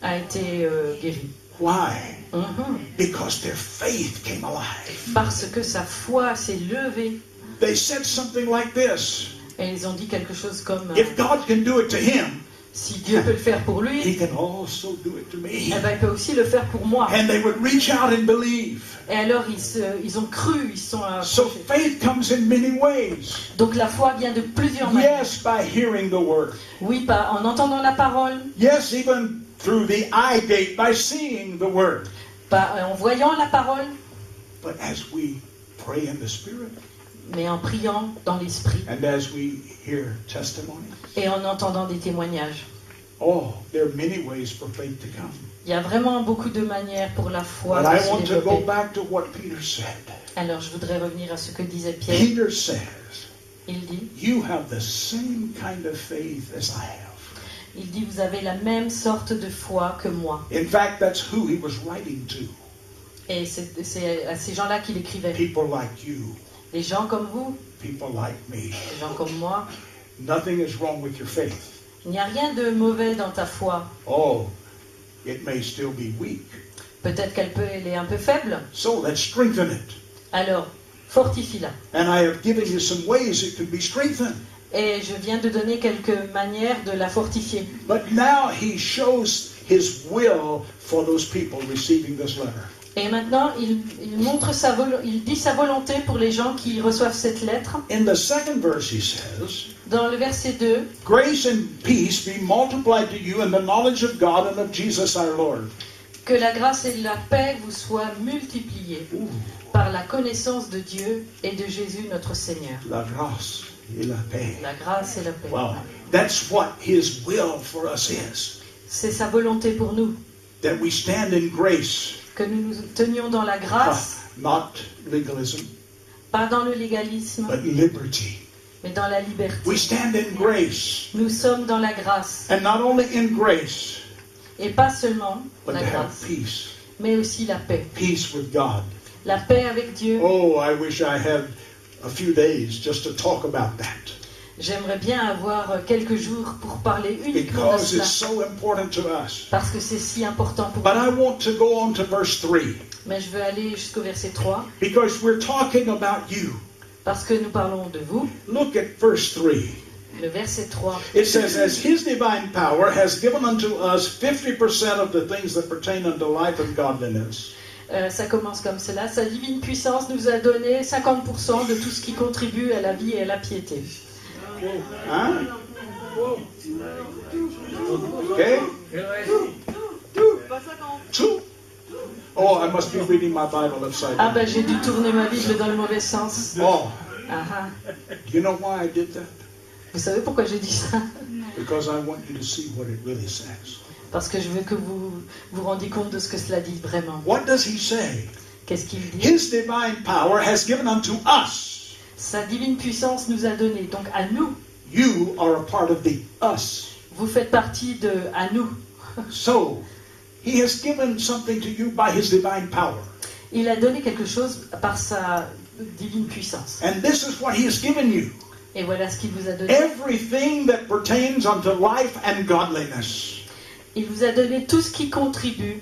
a été guéri. Why? Mhm. Because their faith came alive. Parce que sa foi s'est levée. They said something like this. Et ils ont dit quelque chose comme If God can do it to him, si Dieu peut le faire pour lui, he can also do it to me. eh ben, il peut aussi le faire pour moi. And they would reach out and believe. Et alors ils ont cru, ils sont So approchés. faith comes in many ways. Donc la foi vient de plusieurs manières. Yes, by hearing the word. Oui, pas en entendant la parole, Yes, even through the eye gate, by seeing the word. pas en voyant la parole, But as we pray in the Spirit, mais en priant dans l'esprit and as we hear testimonies, et en entendant des témoignages. oh, there are many ways for faith to come. Il y a vraiment beaucoup de manières pour la foi But de I se want to go développer. back to what Peter said. Alors je voudrais revenir à ce que disait Pierre. Peter says, Il dit, you have the same kind of faith as I have. vous avez la même sorte de foi que moi. In fact, that's who he was writing to. Et c'est à ces gens-là qu'il écrivait. People like you, Les gens comme vous, people like me. les gens comme moi. Nothing is wrong with your faith. Il n'y a rien de mauvais dans ta foi. Oh, it may still be weak. Peut-être elle est un peu faible. So let's strengthen it. Alors, fortifie-la. And I have given you some ways it can be strengthened. Et je viens de donner quelques manières de la fortifier. But now he shows his will for those people receiving this letter. Et maintenant, il dit sa volonté pour les gens qui reçoivent cette lettre. In the second verse he says, Dans le verset 2, grace and peace be multiplied to you in the knowledge of God and of Jesus our Lord. que la grâce et la paix vous soient multipliées par la connaissance de Dieu et de Jésus notre Seigneur. La grâce et la paix. La grâce et la paix. Wow. That's what his will for us is. C'est sa volonté pour nous, That we stand in grace, que nous nous tenions dans la grâce, not legalism, pas dans le légalisme, but liberty. mais dans la liberté. We stand in grace, Nous sommes dans la grâce, and not only in grace, et pas seulement but la to have grâce, peace. mais aussi la paix. Peace with God. La paix avec Dieu. Oh, I wish I had a few days just to talk about that. J'aimerais bien avoir quelques jours pour parler uniquement de Because cela, it's so important to us. parce que c'est si important pour But I nous. want to go on to verse 3. Mais je veux aller jusqu'au verset 3, Because we're talking about you. parce que nous parlons de vous. Look at verse 3. Le verset 3, It says, as his divine power has given unto us 50% of the things that pertain unto life and godliness. ça commence comme cela. Sa divine puissance nous a donné 50% de tout ce qui contribue à la vie et à la piété. Huh? Okay? Two. Oh, I must be reading my Bible upside Ah down. ben j'ai dû tourner ma Bible dans le mauvais sens. Oh, Ah, ah. do you know why I did that? Vous savez pourquoi j'ai dit ça? Because I want you to see what it really says. Parce que je veux que vous vous rendiez compte de ce que cela dit vraiment. What does he say? Qu'est-ce qu'il dit? His divine power has given unto us. Sa divine puissance nous a donné, donc à nous. You are a part of the us. Vous faites partie de à nous. So, he has given something to you by his divine power. Il a donné quelque chose par sa divine puissance. And this is what he has given you. Et voilà ce qu'il vous a donné. Everything that pertains unto life and godliness. Il vous a donné tout ce qui contribue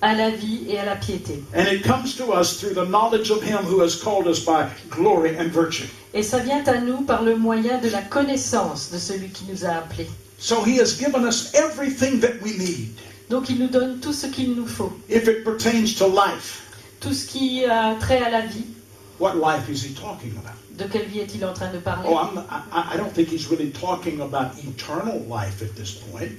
à la vie et à la piété. And it comes to us through the knowledge of him who has called us by glory and virtue. Et ça vient à nous par le moyen de la connaissance de celui qui nous a appelés. So he has given us everything that we need. Donc il nous donne tout ce qu'il nous faut. If it pertains to life, Tout ce qui a trait à la vie. what life is he talking about? De quelle vie est-il en train de parler? Oh, I don't think he's really talking about eternal life at this point.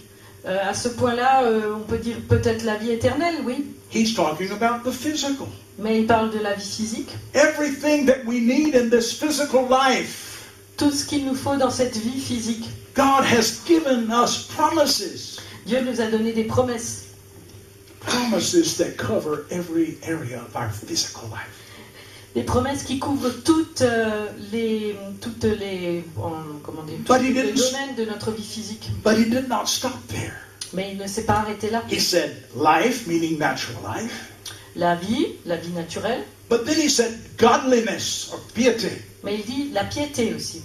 À ce point-là, on peut dire peut-être la vie éternelle, oui. He's talking about the physical. Mais il parle de la vie physique. Everything that we need in this physical life, Tout ce qu'il nous faut dans cette vie physique. God has given us promises. Dieu nous a donné des promesses. promises that cover every area of our physical life. Des promesses qui couvrent toutes les domaines de notre vie physique. But he did not stop there. Mais il ne s'est pas arrêté là. He said life, meaning natural life. La vie naturelle. But then he said godliness or piety. Mais il dit la piété aussi.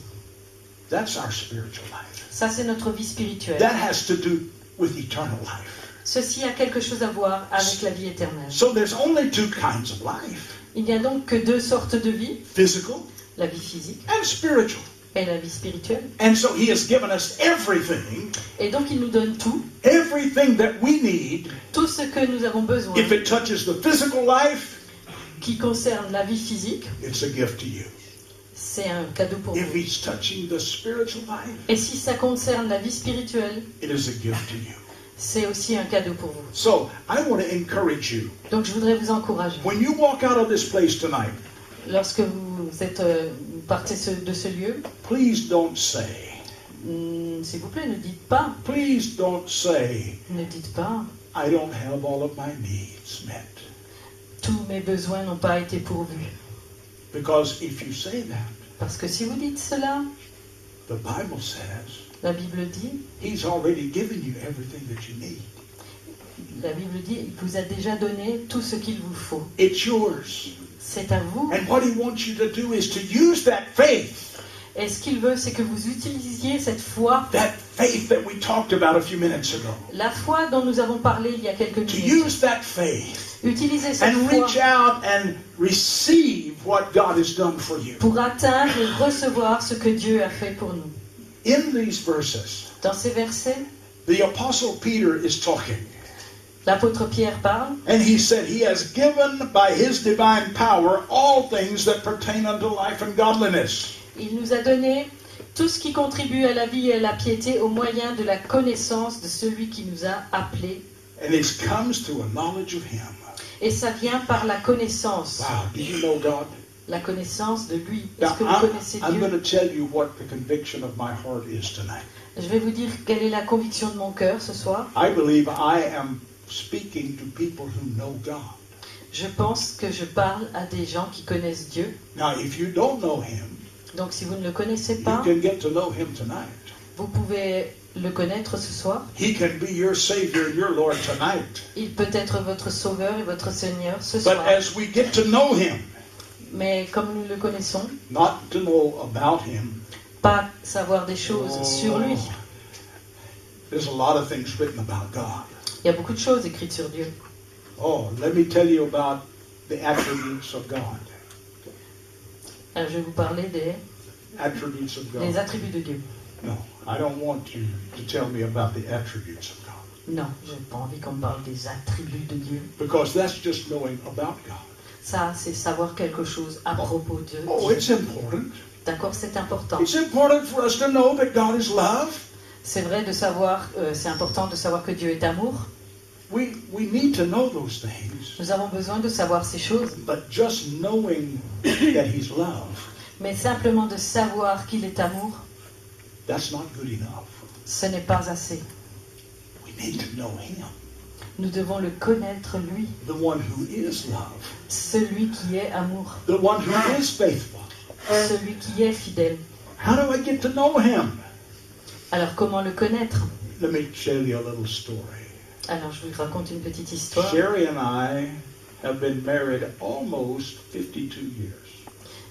That's our spiritual life. Ça, c'est notre vie spirituelle. That has to do with eternal life. Ceci a quelque chose à voir avec la vie éternelle. So there's only two kinds of life. Il n'y a donc que deux sortes de vie, Physical la vie physique and spiritual. et la vie spirituelle. And so he has given us everything, Et donc il nous donne tout, everything that we need. tout ce que nous avons besoin, If it touches the physical life, qui concerne la vie physique, it's a gift to you. c'est un cadeau pour If vous. he's touching the spiritual life, Et si ça concerne la vie spirituelle, it is a gift to you. c'est aussi un cadeau pour vous. So I want to encourage you. Donc je voudrais vous encourager. When you walk out of this place tonight, Lorsque vous partez de ce lieu, please don't say, s'il vous plaît, ne dites pas, I don't have all of my needs met. tous mes besoins n'ont pas été pourvus. Because if you say that, Parce que si vous dites cela, the Bible says la Bible dit, he's already given you everything that you need. il vous a déjà donné tout ce qu'il vous faut. It's yours. C'est à vous. And what he wants you to do is to use that faith. Et ce qu'il veut, c'est que vous utilisiez cette foi, That faith that we talked about a few minutes ago. la foi dont nous avons parlé il y a quelques To minutes. use that faith Utilisez cette and foi reach out and receive what God has done for you. pour atteindre et recevoir ce que Dieu a fait pour nous. In these verses, Dans ces versets, the Apostle Peter is talking. l'apôtre Pierre parle, And he said, he has given by his divine power all things that pertain unto life and godliness. il nous a donné tout ce qui contribue à la vie et à la piété au moyen de la connaissance de celui qui nous a appelés. And it comes through a knowledge of him. Et ça vient par la connaissance. Wow, do you know God? La connaissance de lui. Now, Est-ce que vous connaissez I'm going Dieu? to tell you what the conviction of my heart is tonight. Je vais vous dire quelle est la conviction de mon cœur ce soir. I believe I am speaking to people who know God. Je pense que je parle à des gens qui connaissent Dieu. Now, if you don't know him, Donc si vous ne le connaissez you pas, can get to know him tonight. vous pouvez le connaître ce soir. He can be your Savior and your Lord tonight. Il peut être votre sauveur et votre Seigneur ce But soir. as we get to know him, Mais comme nous le connaissons, not to know about him, pas savoir des choses sur lui. there's a lot of things written about God. Il y a beaucoup de choses écrites sur Dieu. Oh, let me tell you about the attributes of God. Alors, je vais vous parler des Attributes of God. attributs de Dieu. No, I don't want you to tell me about the attributes of God. Non, je n'ai pas envie qu'on me parle des attributs de Dieu. Because that's just knowing about God. Ça, c'est savoir quelque chose à propos de Oh, Dieu. it's important. D'accord, c'est important. It's important for us to know that God is love. C'est vrai de savoir, c'est important de savoir que Dieu est amour. We need to know those things. Nous avons besoin de savoir ces choses. But just knowing that He's love, Mais simplement de savoir qu'il est amour, that's not good enough. ce n'est pas assez. We need to know Him, Nous devons le connaître, lui, the one who is love, celui qui est amour, the one who is faithful. celui qui est fidèle. How do I get to know Him? Alors comment le connaître? Let me tell you a little story. Alors je vous raconte une petite histoire. Sherry and I have been married almost 52 years.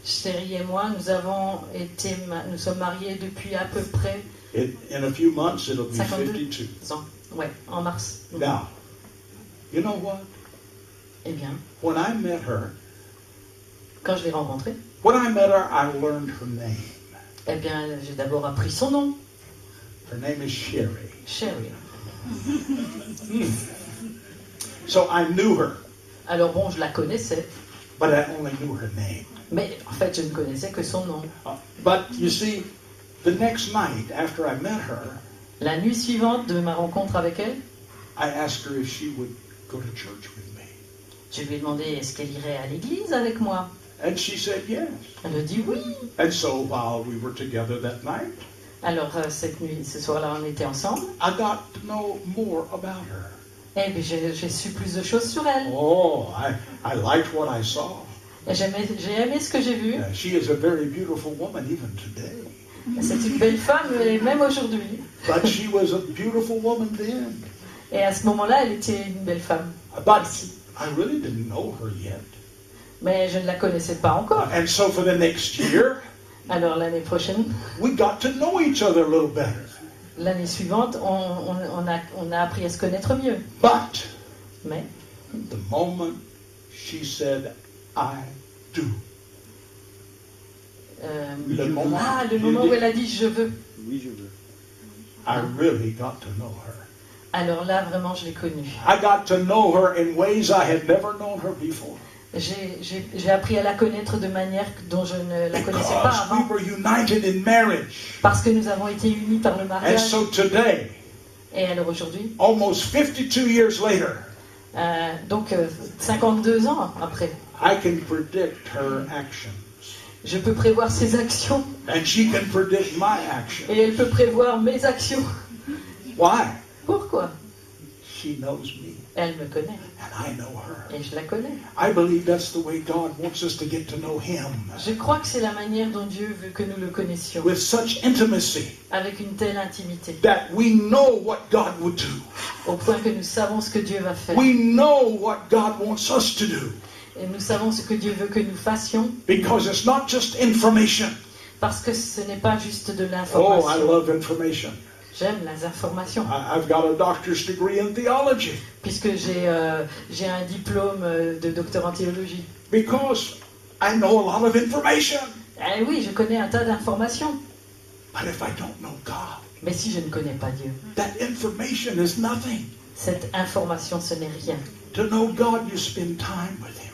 Chérie et moi, nous sommes mariés depuis à peu près In a few months, it'll be 52 52. ans. Ouais, en mars. Now, you know what? Eh bien, When I met her, quand je l'ai rencontrée, I learned her name. eh bien, j'ai d'abord appris son nom, Her name is Sherry. Sherry. So I knew her, Alors bon, je la connaissais, but I only knew her name. mais en fait, je ne connaissais que son nom. But you see, the next night after I met her, La nuit suivante de ma rencontre avec elle, I asked her if she would go to church with me. je lui ai demandé est-ce qu'elle irait à l'église avec moi. And she said yes. Elle a dit oui. And so while we were together that night, Alors cette nuit, ce soir-là, on était ensemble. I got to know more about her. Eh bien, j'ai su plus de choses sur elle. Oh, I liked what I saw. Et j'ai aimé ce que j'ai vu. She is a very beautiful woman even today. C'est une belle femme, et même aujourd'hui. But she was a beautiful woman then. Et à ce moment-là, elle était une belle femme. But I really didn't know her yet. Mais je ne la connaissais pas encore. And so for the next year, Alors l'année prochaine, we got to know each other a little better. l'année suivante, on a appris à se connaître mieux. But Mais the moment she said, I do. Le moment. le moment où elle a dit je veux. Oui, je veux. I really got to know her. Alors là, vraiment, je l'ai connue. I got to know her in ways I had never known her before. J'ai appris à la connaître de manière dont je ne la connaissais pas Because we avant. were united in marriage. Parce que nous avons été unis par le And mariage. so today, Et alors aujourd'hui, almost 52 years later, donc 52 ans après, I can predict her actions. je peux prévoir ses actions And she can predict my actions. et elle peut prévoir mes actions. Why? Pourquoi? She knows me, Elle me connaît and I know her. et je la connais. I believe that's the way God wants us to get to know Him. Je crois que c'est la manière dont Dieu veut que nous le connaissions, With such intimacy avec une telle intimité, that we know what God would do. au point que nous savons ce que Dieu va faire. We know what God wants us to do. Et nous savons ce que Dieu veut que nous fassions, Because it's not just information. parce que ce n'est pas juste de Oh, I l'information. love information. J'aime les informations, I've got a doctor's degree in theology. puisque j'ai un diplôme de docteur en théologie. Because I know a lot of information. Eh oui, je connais un tas d'informations, But if I don't know God, mais si je ne connais pas Dieu, that information is nothing. cette information, ce n'est rien. To know God, you spend time with Him.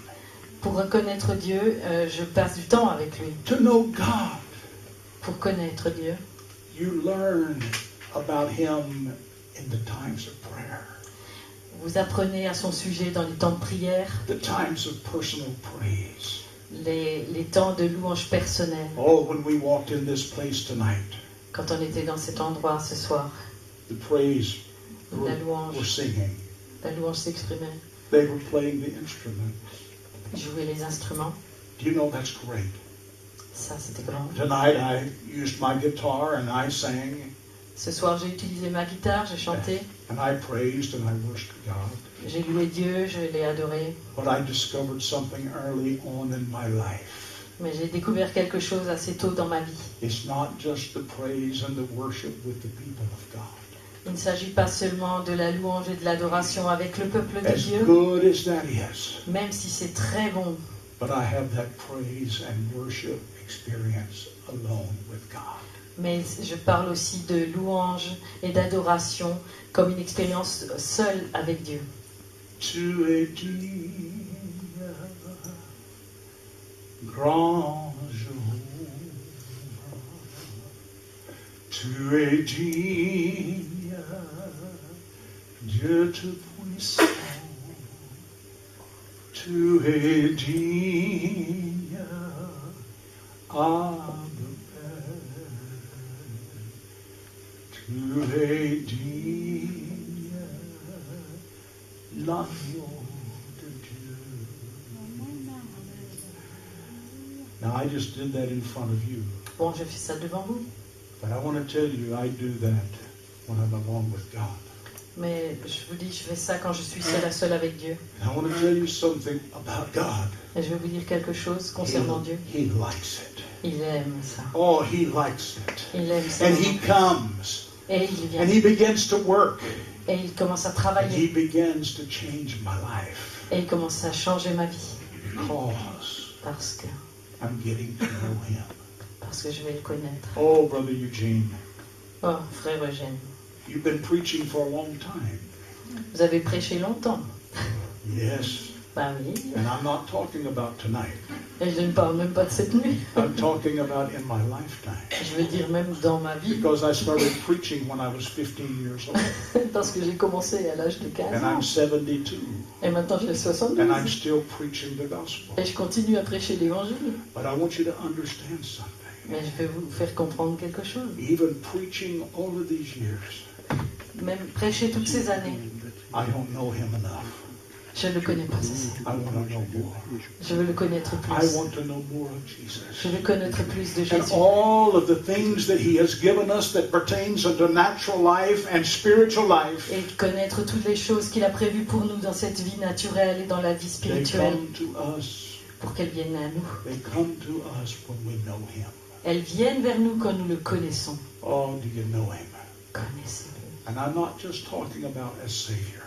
Pour reconnaître Dieu, je passe du temps avec lui. To know God, Pour connaître Dieu, you learn about Him in the times of prayer, vous apprenez à son sujet dans les temps de prière, the times of personal praise. les temps de louange personnelle. Oh, when we walked in this place tonight, Quand on était dans cet endroit ce soir, the praise la were louange, singing. la louange s'exprimait, They were playing the instruments. jouer les instruments. Do you know that's great? Ça, c'était grand. Tonight I used my guitar and I sang Ce soir, j'ai utilisé ma guitare, j'ai chanté, and I praised and I worshiped God. j'ai loué Dieu, je l'ai adoré. But I discovered something early on in my life. Mais j'ai découvert quelque chose assez tôt dans ma vie. It's not just the praise and the worship with the people of God. Il ne s'agit pas seulement de la louange et de l'adoration avec le peuple de As Dieu, good as that is, même si c'est très bon. but I have that praise and worship experience alone with God. Mais je parle aussi de louange et d'adoration comme une expérience seule avec Dieu. Tu es digne, grand jour. Tu es digne, Dieu tout-puissant. Tu es digne, Abba Père. Tu es digne, l'agneau de Dieu. Now I just did that in front of you, Bon, je fais ça devant vous, but I want to tell you I do that when I'm alone with God. mais je vous dis, je fais ça quand je suis seule avec Dieu. And I want to tell you something about God. Et je vais vous dire quelque chose concernant Dieu. He likes it. Il aime ça. Oh, He likes it. Il aime ça. And He comes Et il vient. and He begins to work. Et il commence à And He travailler. begins to change my life Et il commence à changer ma vie. because Parce que I'm getting to know Him. je vais le connaître. Oh, Brother Eugene, Oh, frère Eugène, you've been preaching for a long time. vous avez prêché longtemps. Yes. Bah oui. And I'm not talking about tonight. Et je ne parle même pas de cette nuit. I'm talking about in my lifetime. Je veux dire même dans ma vie. Because I started preaching when I was 15 years old. Parce que j'ai commencé à l'âge de 15 And I'm ans. 72. Et maintenant j'ai 72. And I'm still preaching the gospel. Et je continue à prêcher l'évangile. But I want you to understand something. Mais je vais vous faire comprendre quelque chose. Even preaching all of these years, même prêché toutes ces années. I don't know him enough. Je ne le connais pas assez. I want to know more. Je veux le connaître I plus. want to know more of Jesus. Je veux connaître plus de And Jésus. all of the things that he has given us that pertains unto natural life and spiritual life, Et connaître toutes les choses qu'il a prévues pour nous dans cette vie naturelle et dans la vie they spirituelle, come to us. pour qu'elles viennent à nous. They come to us when we know him. Elles viennent vers nous quand nous le connaissons. Oh, do you know him? Connaissez-le. And I'm not just talking about as Savior.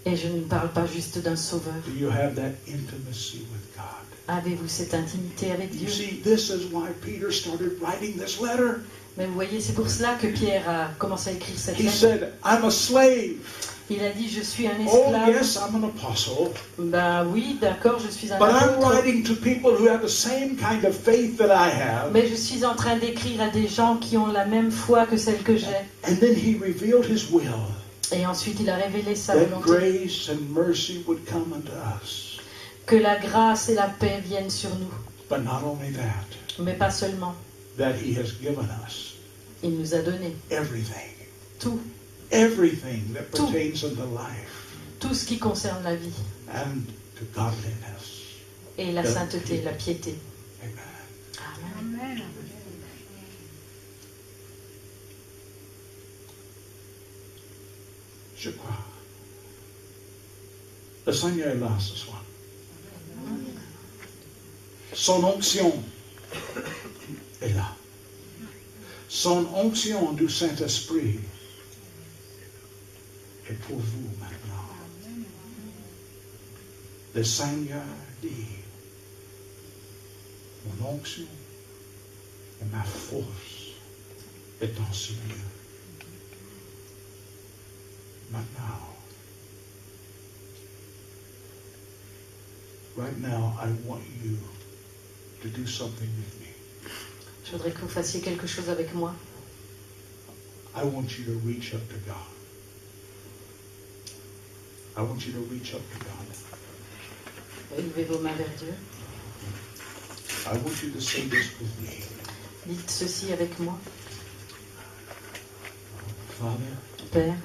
Et je ne parle pas juste d'un sauveur. Do you have that intimacy with God? Avez-vous cette intimité avec You Dieu? see, this is why Peter started writing this letter. Mais vous voyez, c'est pour cela que Pierre a commencé à écrire cette He lettre. said, I'm a slave. Il a dit, je suis un Oh, esclave. yes, I'm an apostle. Ben oui, d'accord, je suis un But I'm apôtre. writing to people who have the same kind of faith that I have. Mais je suis en train d'écrire à des gens qui ont la même foi que celle que j'ai. And then he revealed his will, Et ensuite, il a révélé sa that volonté. grace and mercy would come unto us. Que la grâce et la paix viennent sur nous. But not only that, Mais pas seulement. that he has given us Il nous a donné everything. tout. Everything that Tout. pertains unto life Tout ce qui concerne la vie. and to godliness. Et la sainteté, la piété. Amen. Amen. Je crois. Le Seigneur est là ce soir. Son onction est là. Son onction du Saint-Esprit est pour vous maintenant. Le Seigneur dit, mon onction et ma force est en ce lieu. Maintenant. Right now, I want you to do something with me. Je voudrais que vous fassiez quelque chose avec moi. I want you to reach up to God. I want you to reach up to God. Élevez vos mains vers Dieu. I want you to say this with me. Dites ceci avec moi. Father, Père,